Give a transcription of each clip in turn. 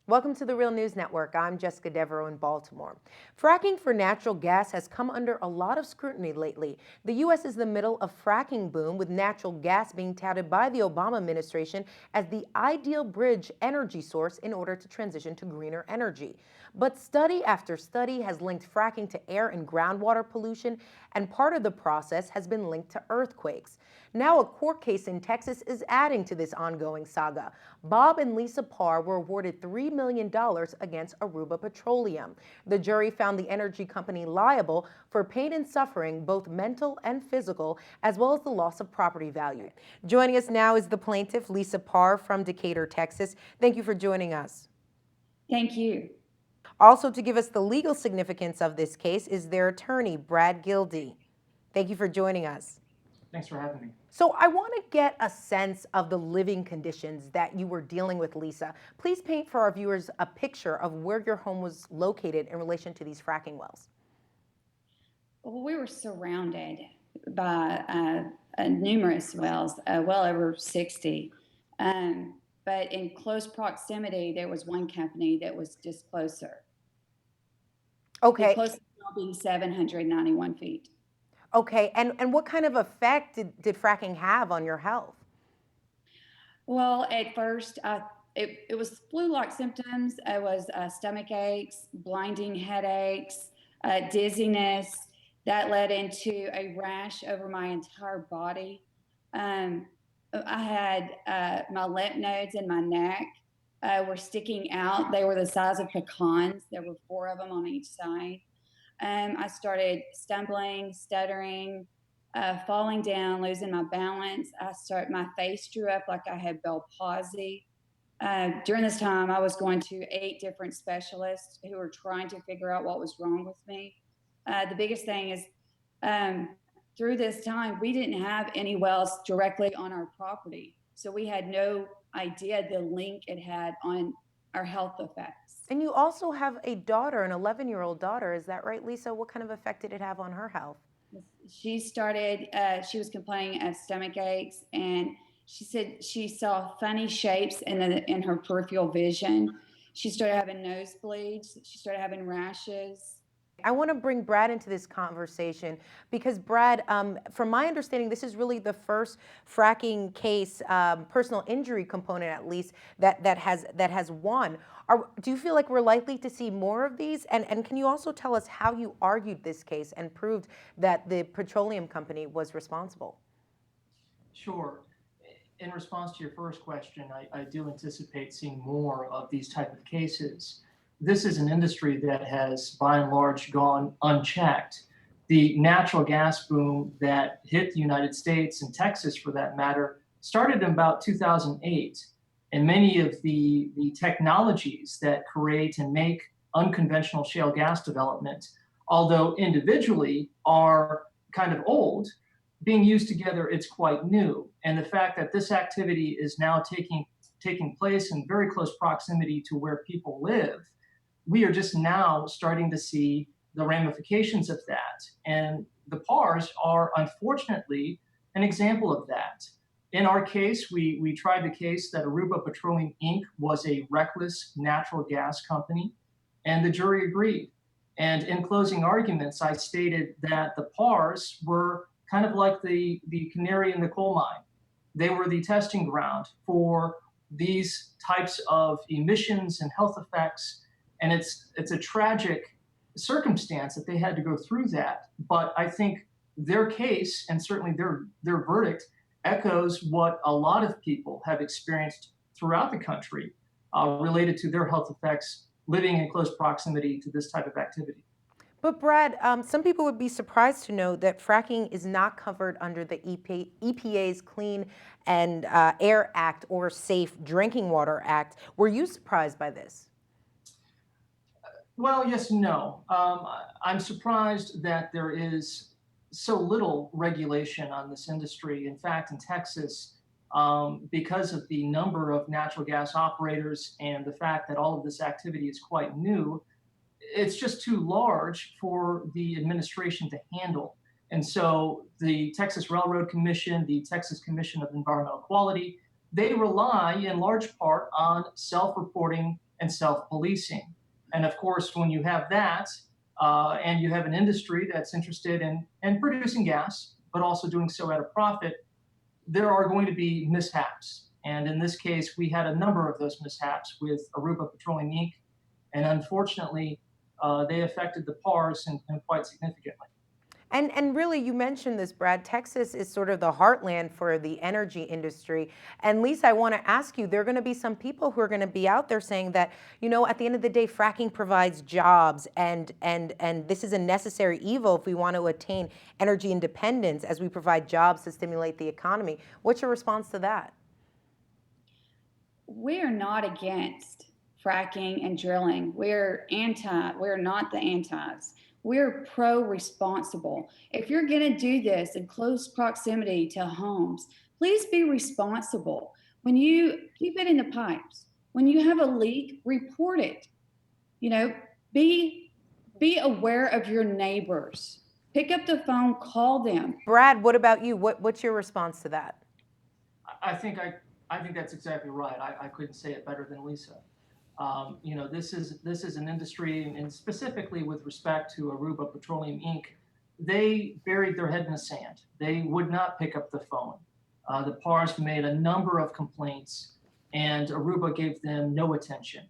Welcome to the Real News Network. I'm Jessica Devereaux in Baltimore. Fracking for natural gas has come under a lot of scrutiny lately. The U.S. is in the middle of fracking boom, with natural gas being touted by the Obama administration as the ideal bridge energy source in order to transition to greener energy. But study after study has linked fracking to air and groundwater pollution, and part of the process has been linked to earthquakes. Now, a court case in Texas is adding to this ongoing saga. Bob and Lisa Parr were awarded $3 million against Aruba Petroleum. The jury found the energy company liable for pain and suffering, both mental and physical, as well as the loss of property value. Joining us now is the plaintiff, Lisa Parr from Decatur, Texas. Thank you for joining us. Thank you. Also, to give us the legal significance of this case is their attorney, Brad Gilde. Thank you for joining us. Thanks for having me. So I want to get a sense of the living conditions that you were dealing with, Lisa. Please paint for our viewers a picture of where your home was located in relation to these fracking wells. Well, we were surrounded by numerous wells, well over 60. But in close proximity, there was one company that was just closer. Okay. The closest well being 791 feet. Okay, and what kind of effect did fracking have on your health? Well, at first, it was flu-like symptoms. It was stomach aches, blinding headaches, dizziness. That led into a rash over my entire body. I had my lymph nodes in my neck were sticking out. They were the size of pecans. There were 4 of them on each side. I started stumbling, stuttering, falling down, losing my balance. My face drew up like I had Bell palsy. During this time, I was going to 8 different specialists who were trying to figure out what was wrong with me. The biggest thing is through this time, we didn't have any wells directly on our property. So we had no idea the link it had on our health effects. And you also have a daughter, an 11-year-old daughter. Is that right, Lisa? What kind of effect did it have on her health? She was complaining of stomach aches, and she said she saw funny shapes in her peripheral vision. She started having nosebleeds. She started having rashes. I want to bring Brad into this conversation because Brad, from my understanding, this is really the first fracking case, personal injury component at least, that has won. Do you feel like we're likely to see more of these? And can you also tell us how you argued this case and proved that the petroleum company was responsible? Sure. In response to your first question, I do anticipate seeing more of these type of cases. This is an industry that has, by and large, gone unchecked. The natural gas boom that hit the United States and Texas, for that matter, started in about 2008. And many of the technologies that create and make unconventional shale gas development, although individually are kind of old, being used together, it's quite new. And the fact that this activity is now taking place in very close proximity to where people live, we are just now starting to see the ramifications of that. And the Parrs are unfortunately an example of that. In our case, we tried the case that Aruba Petroleum Inc. was a reckless natural gas company, and the jury agreed. And in closing arguments, I stated that the Parrs were kind of like the canary in the coal mine. They were the testing ground for these types of emissions and health effects, and it's a tragic circumstance that they had to go through that. But I think their case and certainly their verdict echoes what a lot of people have experienced throughout the country related to their health effects living in close proximity to this type of activity. But Brad, some people would be surprised to know that fracking is not covered under the EPA's Clean and Air Act or Safe Drinking Water Act. Were you surprised by this? Well, yes and no. I'm surprised that there is so little regulation on this industry. In fact, in Texas, because of the number of natural gas operators and the fact that all of this activity is quite new, it's just too large for the administration to handle. And so the Texas Railroad Commission, the Texas Commission of Environmental Quality, they rely in large part on self-reporting and self-policing. And of course, when you have that, and you have an industry that's interested in producing gas, but also doing so at a profit, there are going to be mishaps. And in this case, we had a number of those mishaps with Aruba Petroleum Inc. And unfortunately, they affected the Parrs and quite significantly. And really, you mentioned this, Brad. Texas is sort of the heartland for the energy industry. And Lisa, I want to ask you, there are going to be some people who are going to be out there saying that, you know, at the end of the day, fracking provides jobs, and this is a necessary evil if we want to attain energy independence as we provide jobs to stimulate the economy. What's your response to that? We're not against fracking and drilling. We're not the antis. We're pro-responsible. If you're going to do this in close proximity to homes, please be responsible. When you keep it in the pipes, when you have a leak, report it. You know, be aware of your neighbors. Pick up the phone, call them. Brad, what about you? What's your response to that? I think I think that's exactly right. I couldn't say it better than Lisa. You know, this is an industry, and specifically with respect to Aruba Petroleum Inc., they buried their head in the sand. They would not pick up the phone. The Parrs made a number of complaints, and Aruba gave them no attention.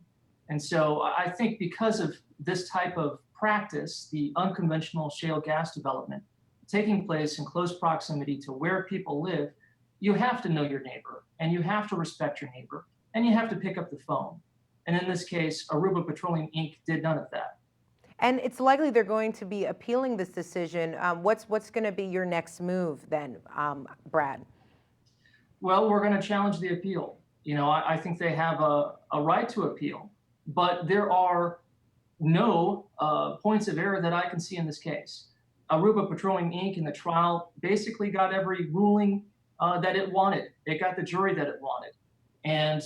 And so I think because of this type of practice, the unconventional shale gas development taking place in close proximity to where people live, you have to know your neighbor, and you have to respect your neighbor, and you have to pick up the phone. And in this case, Aruba Petroleum Inc. did none of that. And it's likely they're going to be appealing this decision. What's going to be your next move then, Brad? Well, we're going to challenge the appeal. You know, I think they have a right to appeal, but there are no points of error that I can see in this case. Aruba Petroleum Inc. in the trial basically got every ruling that it wanted. It got the jury that it wanted. And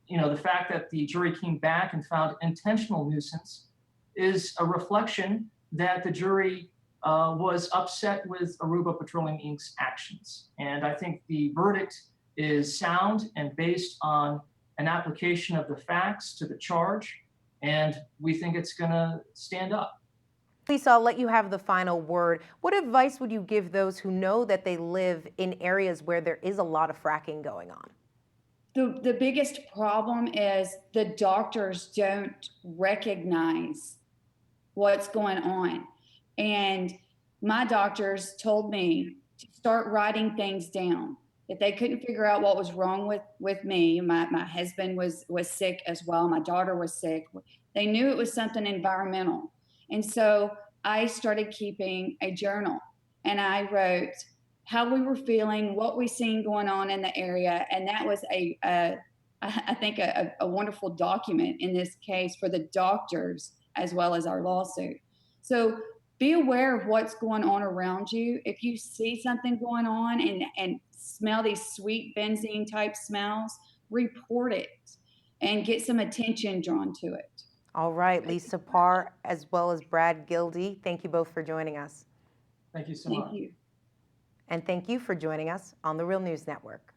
you know, the fact that the jury came back and found intentional nuisance is a reflection that the jury was upset with Aruba Petroleum Inc.'s actions. And I think the verdict is sound and based on an application of the facts to the charge, and we think it's going to stand up. Lisa, I'll let you have the final word. What advice would you give those who know that they live in areas where there is a lot of fracking going on? The biggest problem is the doctors don't recognize what's going on. And my doctors told me to start writing things down. If they couldn't figure out what was wrong with me, my husband was sick as well, my daughter was sick. They knew it was something environmental. And so I started keeping a journal, and I wrote how we were feeling, what we seen going on in the area. And that was I think a wonderful document in this case for the doctors as well as our lawsuit. So be aware of what's going on around you. If you see something going on and smell these sweet benzene type smells, report it and get some attention drawn to it. All right, Lisa Parr as well as Brad Gilde, thank you both for joining us. Thank you so much. Thank you. And thank you for joining us on the Real News Network.